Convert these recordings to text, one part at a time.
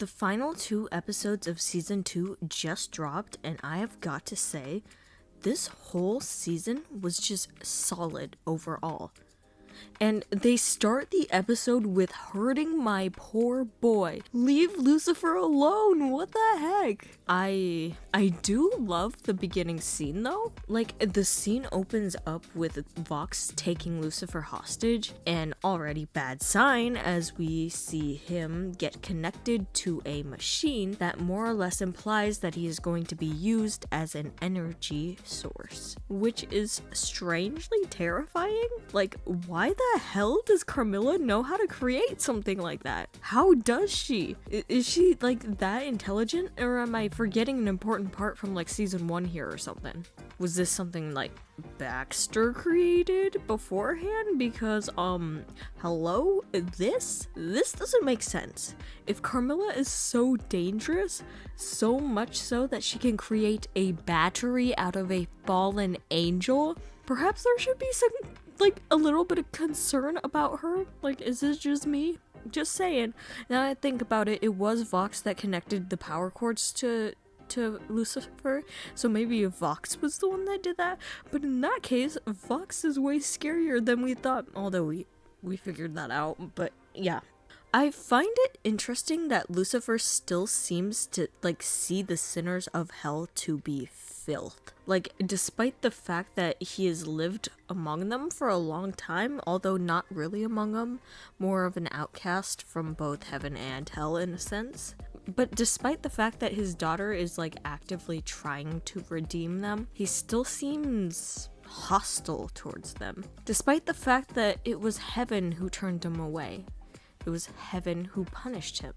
The final 2 episodes of season 2 just dropped, and I have got to say, this whole season was just solid overall. And they start the episode with hurting my poor boy. Leave Lucifer alone, what the heck? I do love the beginning scene though. Like, the scene opens up with Vox taking Lucifer hostage, an already bad sign as we see him get connected to a machine that more or less implies that he is going to be used as an energy source, which is strangely terrifying. Like, why the hell does Carmilla know how to create something like that? How does she? Is she like that intelligent, or am I forgetting an important part from like season 1 here or something? Was this something like Baxter created beforehand? Because hello, this doesn't make sense. If Carmilla is so dangerous, so much so that she can create a battery out of a fallen angel, perhaps there should be some like a little bit of concern about her. Like, is this just me? Just saying. Now I think about it, it was Vox that connected the power cords to Lucifer, so maybe Vox was the one that did that. But in that case, Vox is way scarier than we thought, although we figured that out. But yeah, I find it interesting that Lucifer still seems to like see the sinners of hell to be filth. Like, despite the fact that he has lived among them for a long time, although not really among them, more of an outcast from both heaven and hell in a sense. But despite the fact that his daughter is like actively trying to redeem them, he still seems hostile towards them. Despite the fact that it was heaven who turned him away. It was heaven who punished him.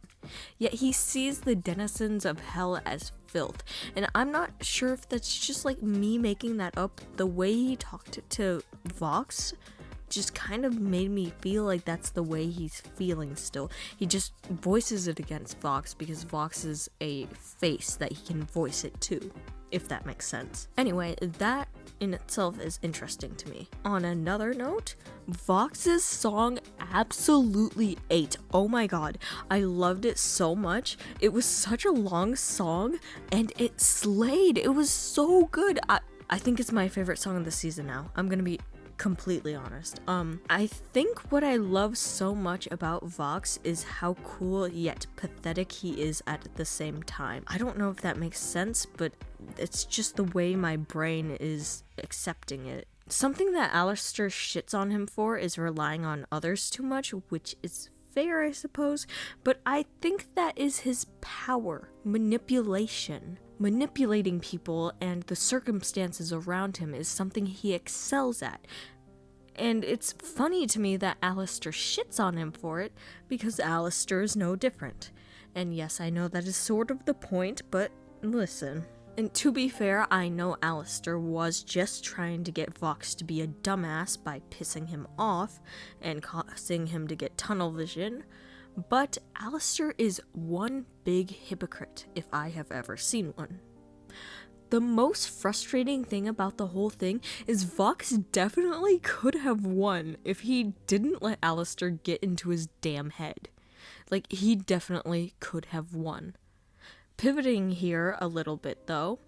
Yet he sees the denizens of hell as filth. And I'm not sure if that's just like me making that up. The way he talked to Vox just kind of made me feel like that's the way he's feeling still. He just voices it against Vox because Vox is a face that he can voice it to, if that makes sense. Anyway, that in itself is interesting to me. On another note, Vox's song absolutely ate. Oh my god, I loved it so much. It was such a long song and it slayed. It was so good. I think it's my favorite song of the season now. I'm gonna be completely honest. I think what I love so much about Vox is how cool yet pathetic he is at the same time. I don't know if that makes sense, but it's just the way my brain is accepting it. Something that Alistair shits on him for is relying on others too much, which is fair, I suppose, but I think that is his power. Manipulation. Manipulating people and the circumstances around him is something he excels at. And it's funny to me that Alistair shits on him for it, because Alistair is no different. And yes, I know that is sort of the point, but listen. And to be fair, I know Alistair was just trying to get Vox to be a dumbass by pissing him off and causing him to get tunnel vision, but Alistair is one big hypocrite if I have ever seen one. The most frustrating thing about the whole thing is Vox definitely could have won if he didn't let Alistair get into his damn head. Like, he definitely could have won. Pivoting here a little bit though,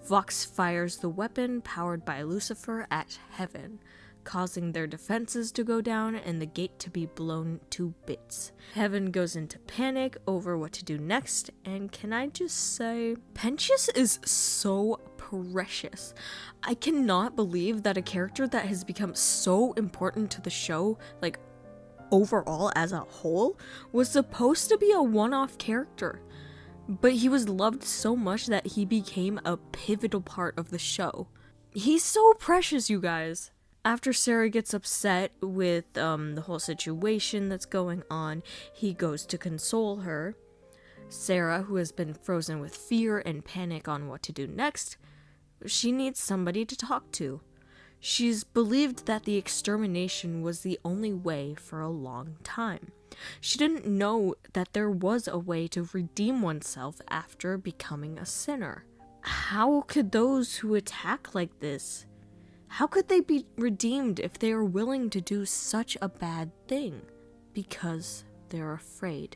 Vox fires the weapon powered by Lucifer at Heaven, causing their defenses to go down and the gate to be blown to bits. Heaven goes into panic over what to do next, and can I just say, Pentious is so precious. I cannot believe that a character that has become so important to the show, like overall as a whole, was supposed to be a one-off character. But he was loved so much that he became a pivotal part of the show. He's so precious, you guys. After Sarah gets upset with the whole situation that's going on, he goes to console her. Sarah, who has been frozen with fear and panic on what to do next, she needs somebody to talk to. She's believed that the extermination was the only way for a long time. She didn't know that there was a way to redeem oneself after becoming a sinner. How could those who attack like this, how could they be redeemed if they are willing to do such a bad thing? Because they're afraid.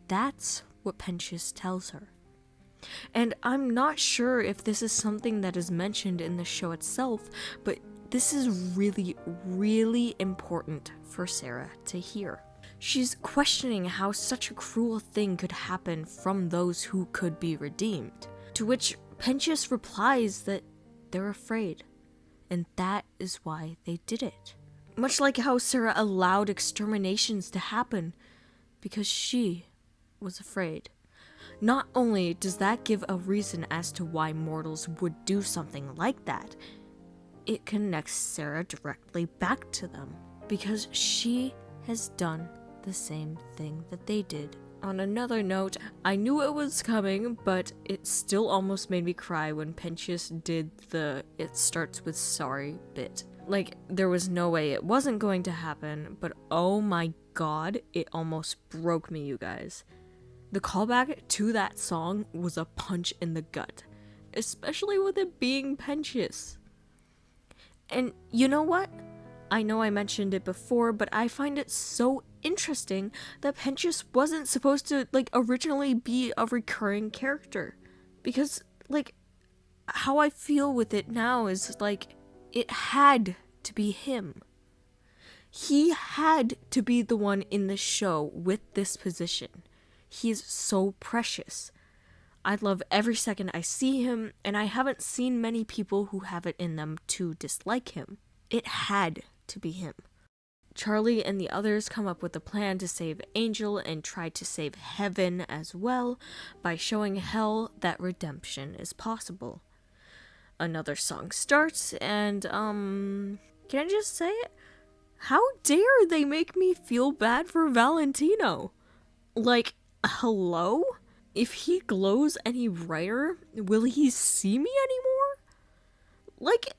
That's what Pentious tells her. And I'm not sure if this is something that is mentioned in the show itself, but this is really, really important for Sarah to hear. She's questioning how such a cruel thing could happen from those who could be redeemed, to which Pentious replies that they're afraid, and that is why they did it. Much like how Sarah allowed exterminations to happen, because she was afraid. Not only does that give a reason as to why mortals would do something like that, it connects Sarah directly back to them, because she has done the same thing that they did. On another note, I knew it was coming, but it still almost made me cry when Pentious did the "it starts with sorry" bit. Like, there was no way it wasn't going to happen, but oh my god, it almost broke me, you guys. The callback to that song was a punch in the gut, especially with it being Pentious. And you know what? I know I mentioned it before, but I find it so interesting that Pentious wasn't supposed to, originally be a recurring character. Because, how I feel with it now is, it had to be him. He had to be the one in the show with this position. He's so precious. I love every second I see him, and I haven't seen many people who have it in them to dislike him. It had to be him. Charlie and the others come up with a plan to save Angel and try to save Heaven as well by showing Hell that redemption is possible. Another song starts, and, can I just say it? How dare they make me feel bad for Valentino? Hello? If he glows any brighter, will he see me anymore?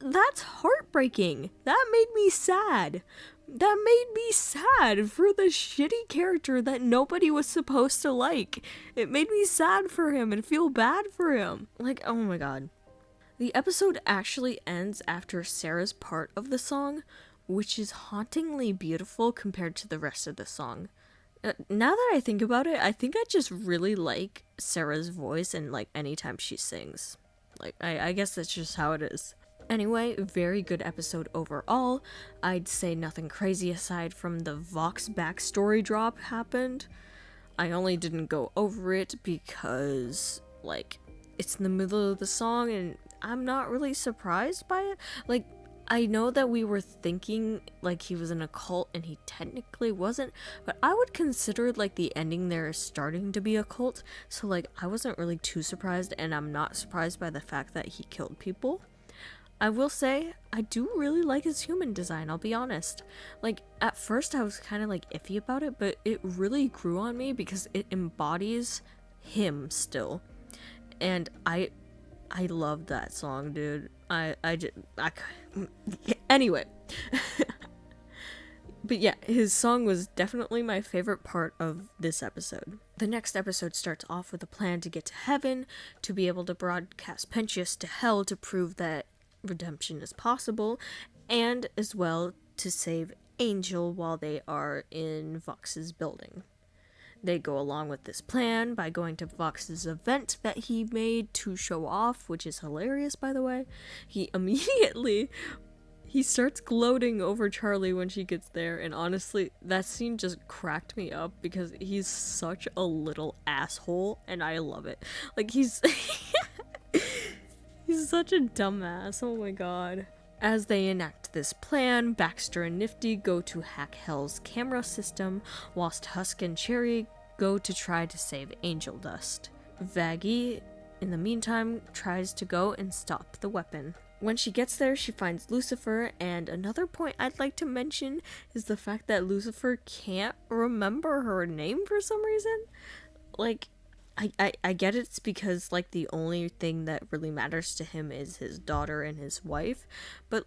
That's heartbreaking. That made me sad. That made me sad for the shitty character that nobody was supposed to like. It made me sad for him and feel bad for him. Oh my god. The episode actually ends after Sarah's part of the song, which is hauntingly beautiful compared to the rest of the song. Now that I think about it, I think I just really like Sarah's voice and anytime she sings. I guess that's just how it is. Anyway, very good episode overall. I'd say nothing crazy aside from the Vox backstory drop happened. I only didn't go over it because, it's in the middle of the song and I'm not really surprised by it. I know that we were thinking he was in a cult and he technically wasn't, but I would consider the ending there is starting to be a cult, so I wasn't really too surprised, and I'm not surprised by the fact that he killed people. I will say, I do really like his human design, I'll be honest. At first I was kind of iffy about it, but it really grew on me because it embodies him still. And I love that song, dude. Anyway. But yeah, his song was definitely my favorite part of this episode. The next episode starts off with a plan to get to Heaven, to be able to broadcast Pentious to Hell to prove that redemption is possible, and as well to save Angel while they are in Vox's building. They go along with this plan by going to Vox's event that he made to show off, which is hilarious, by the way. He starts gloating over Charlie when she gets there, and honestly, that scene just cracked me up because he's such a little asshole, and I love it. He's he's such a dumbass, oh my god. As they enact this plan, Baxter and Nifty go to hack Hell's camera system, whilst Husk and Cherry go to try to save Angel Dust. Vaggie, in the meantime, tries to go and stop the weapon. When she gets there, she finds Lucifer, and another point I'd like to mention is the fact that Lucifer can't remember her name for some reason. I get it's because, the only thing that really matters to him is his daughter and his wife, but,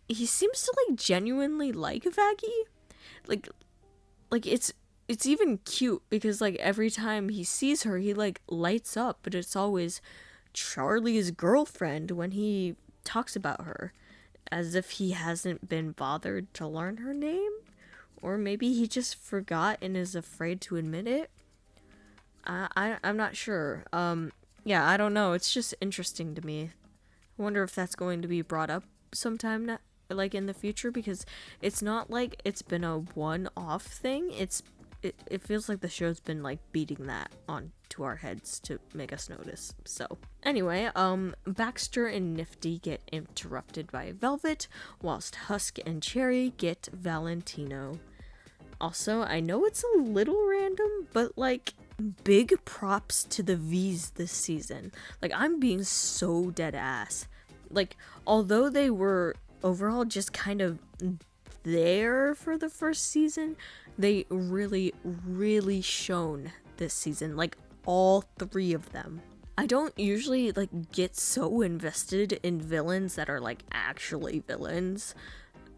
he seems to, genuinely like Vaggie. It's even cute because, every time he sees her, he, lights up, but it's always Charlie's girlfriend when he talks about her, as if he hasn't been bothered to learn her name, or maybe he just forgot and is afraid to admit it. I'm not sure. Yeah, I don't know. It's just interesting to me. I wonder if that's going to be brought up sometime like in the future, because it's not like it's been a one-off thing. It feels like the show's been like beating that on to our heads to make us notice. So anyway, Baxter and Nifty get interrupted by Velvet, whilst Husk and Cherry get Valentino. Also, I know it's a little random, but like, big props to the V's this season. Like, I'm being so dead ass. Like, although they were overall just kind of there for the first season, they really, really shone this season. Like, all three of them. I don't usually like get so invested in villains that are like actually villains,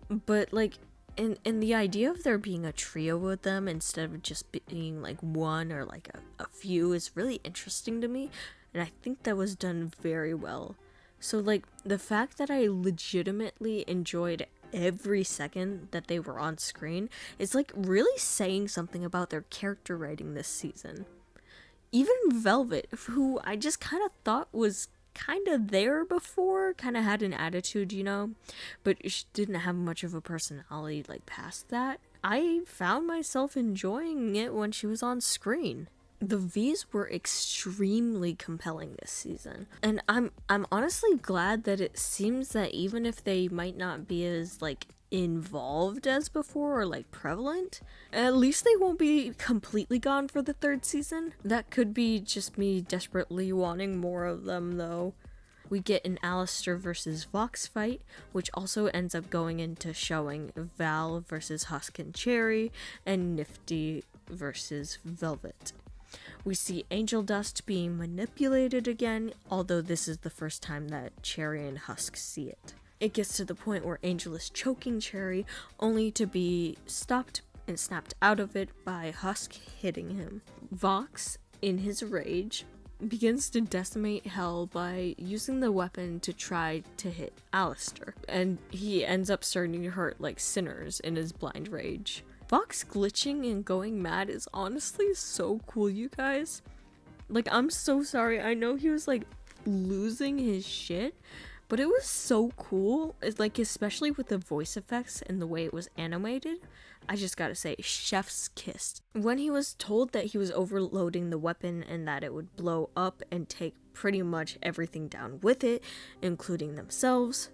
but like in the idea of there being a trio with them instead of just being like one or like a few is really interesting to me, and I think that was done very well. So like, the fact that I legitimately enjoyed every second that they were on screen is like really saying something about their character writing this season. Even Velvet, who I just kind of thought was kind of there before, kind of had an attitude, you know, but she didn't have much of a personality like past that. I found myself enjoying it when she was on screen. The V's were extremely compelling this season, and I'm honestly glad that it seems that even if they might not be as like involved as before or like prevalent, at least they won't be completely gone for the third season. That could be just me desperately wanting more of them though. We get an Alistair versus Vox fight, which also ends up going into showing Val versus Husk and Cherry, and Nifty versus Velvet. We see Angel Dust being manipulated again, although this is the first time that Cherry and Husk see it. It gets to the point where Angel is choking Cherry, only to be stopped and snapped out of it by Husk hitting him. Vox, in his rage, begins to decimate Hell by using the weapon to try to hit Alistair, and he ends up starting to hurt like sinners in his blind rage. Vox glitching and going mad is honestly so cool, you guys. Like, I'm so sorry. I know he was like losing his shit, but it was so cool. It's like, especially with the voice effects and the way it was animated. I just gotta say, chef's kiss. When he was told that he was overloading the weapon and that it would blow up and take pretty much everything down with it, including themselves,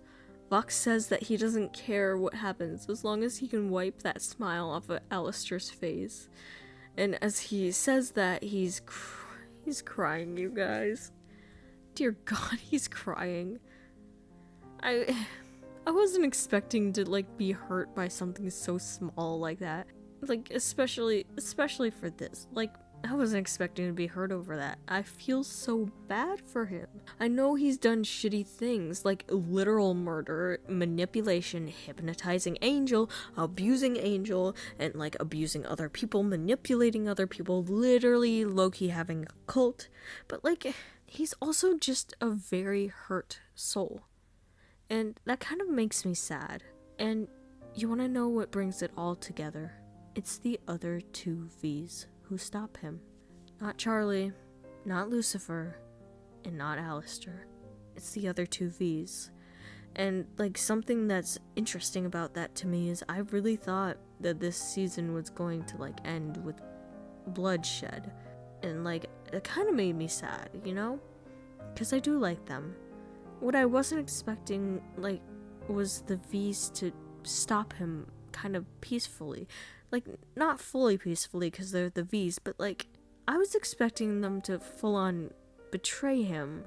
Vox says that he doesn't care what happens as long as he can wipe that smile off of Alistair's face. And as he says that, he's crying, you guys. Dear God, he's crying. I wasn't expecting to like be hurt by something so small like that. Like, especially for this. Like, I wasn't expecting to be hurt over that. I feel so bad for him. I know he's done shitty things like literal murder, manipulation, hypnotizing Angel, abusing Angel, and like abusing other people, manipulating other people, literally low-key having a cult. But like, he's also just a very hurt soul. And that kind of makes me sad. And you want to know what brings it all together? It's the other two V's who stop him. Not Charlie, not Lucifer, and not Alistair. It's the other two V's. And like, something that's interesting about that to me is I really thought that this season was going to like end with bloodshed. And like, it kind of made me sad, you know? Because I do like them. What I wasn't expecting, like, was the V's to stop him kind of peacefully. Like, not fully peacefully because they're the V's, but like, I was expecting them to full-on betray him.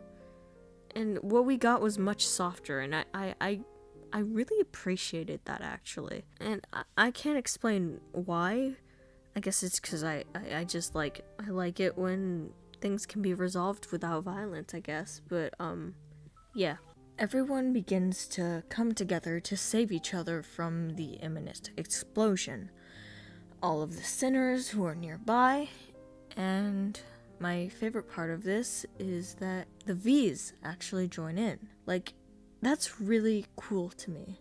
And what we got was much softer, and I really appreciated that, actually. And I can't explain why. I guess it's because I just like, I like it when things can be resolved without violence, I guess. But, yeah. Everyone begins to come together to save each other from the imminent explosion. All of the sinners who are nearby, and my favorite part of this is that the V's actually join in. Like, that's really cool to me.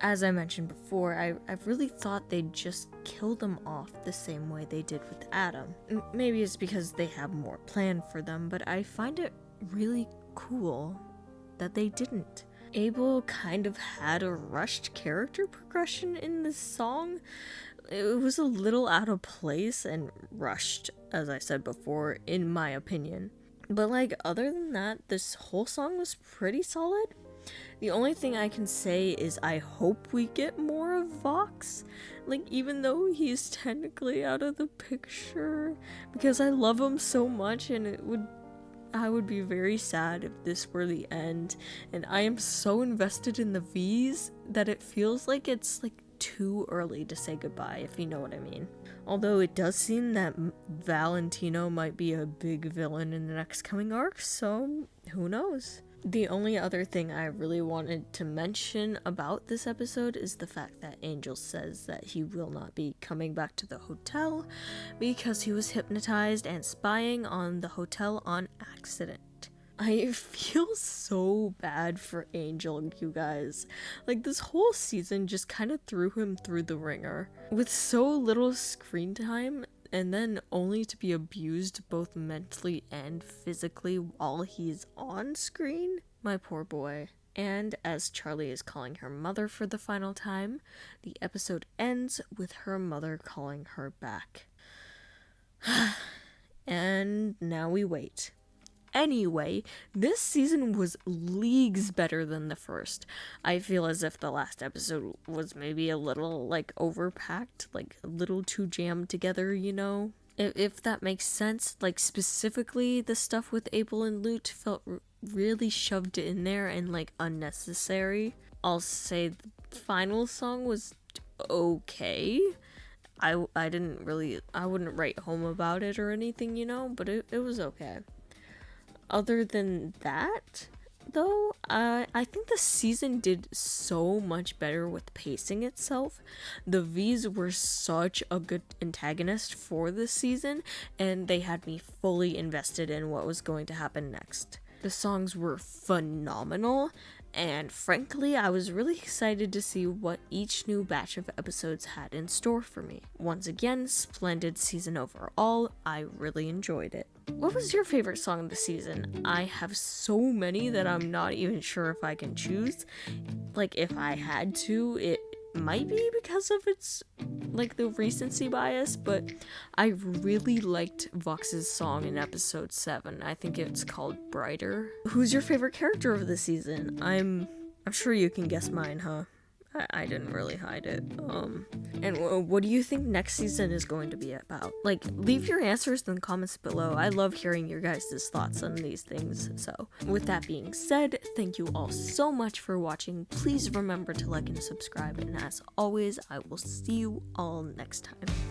as I mentioned before, I really thought they'd just kill them off the same way they did with Adam. Maybe it's because they have more planned for them, but I find it really cool that they didn't. Abel kind of had a rushed character progression in this song. It was a little out of place and rushed, as I said before, in my opinion. But like, other than that, this whole song was pretty solid. The only thing I can say is I hope we get more of Vox. Like, even though he's technically out of the picture, because I love him so much, and I would be very sad if this were the end. And I am so invested in the V's that it feels like it's like too early to say goodbye, if you know what I mean. Although it does seem that Valentino might be a big villain in the next coming arc, so who knows? The only other thing I really wanted to mention about this episode is the fact that Angel says that he will not be coming back to the hotel because he was hypnotized and spying on the hotel on accident. I feel so bad for Angel, you guys. Like, this whole season just kind of threw him through the ringer. With so little screen time, and then only to be abused both mentally and physically while he's on screen. My poor boy. And as Charlie is calling her mother for the final time, the episode ends with her mother calling her back. And now we wait. Anyway, this season was leagues better than the first. I feel as if the last episode was maybe a little, like, overpacked, like, a little too jammed together, you know? If that makes sense. Like, specifically, the stuff with Abel and Lute felt really shoved in there and, like, unnecessary. I'll say the final song was okay. I wouldn't write home about it or anything, you know? But it was okay. Other than that, though, I think the season did so much better with pacing itself. The V's were such a good antagonist for this season, and they had me fully invested in what was going to happen next. The songs were phenomenal, and frankly, I was really excited to see what each new batch of episodes had in store for me. Once again, splendid season overall. I really enjoyed it. What was your favorite song of the season? I have so many that I'm not even sure if I can choose. Like, if I had to, it might be because of its, like, the recency bias, but I really liked Vox's song in episode 7. I think it's called Brighter. Who's your favorite character of the season? I'm sure you can guess mine, huh? I didn't really hide it. And what do you think next season is going to be about? Like, leave your answers in the comments below. I love hearing your guys' thoughts on these things. So, with that being said, thank you all so much for watching. Please remember to like and subscribe. And as always, I will see you all next time.